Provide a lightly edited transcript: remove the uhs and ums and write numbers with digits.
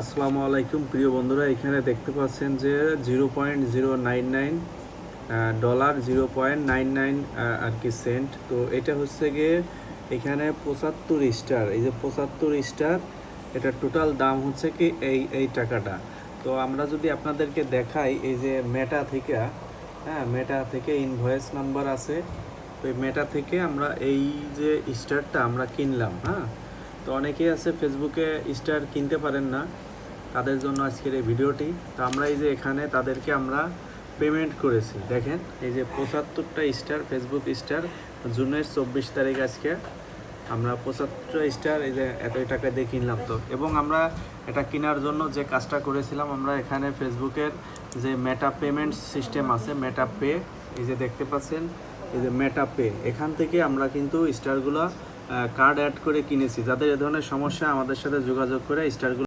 আসসালামু আলাইকুম প্রিয় বন্ধুরা, এখানে দেখতে পাচ্ছেন যে $0.099 $0.99 আর কি সেন্ট। তো এটা হচ্ছে গিয়ে এখানে 75 স্টার, এই যে 75 স্টার, এটা টোটাল দাম হচ্ছে কি এই টাকাটা। তো আমরা যদি আপনাদেরকে দেখাই, এই যে মেটা থেকে ইনভয়েস নাম্বার আছে, তো এই মেটা থেকে আমরা এই যে স্টারটা আমরা কিনলাম। তো অনেকেই আছে ফেসবুকে স্টার কিনতে পারেন না, তাদের জন্য আজকের এই ভিডিওটি। তো আমরা এই যে এখানে তাদেরকে আমরা পেমেন্ট করেছি, দেখেন এই যে 75টা স্টার ফেসবুক স্টার, জুনের 24 তারিখ আজকে আমরা 75 স্টার এই যে এতই টাকা দিয়ে কিনলাম। তো এবং আমরা এটা কেনার জন্য যে কাজটা করেছিলাম, আমরা এখানে ফেসবুকের যে মেটা পেমেন্ট সিস্টেম আছে, মেটা পে, এই যে দেখতে পাচ্ছেন এই যে মেটা পে, এখান থেকে আমরা কিন্তু স্টারগুলো কার্ড অ্যাড করে কিনেছি। যাদের এ ধরনের সমস্যা আমাদের সাথে যোগাযোগ করে স্টারগুলো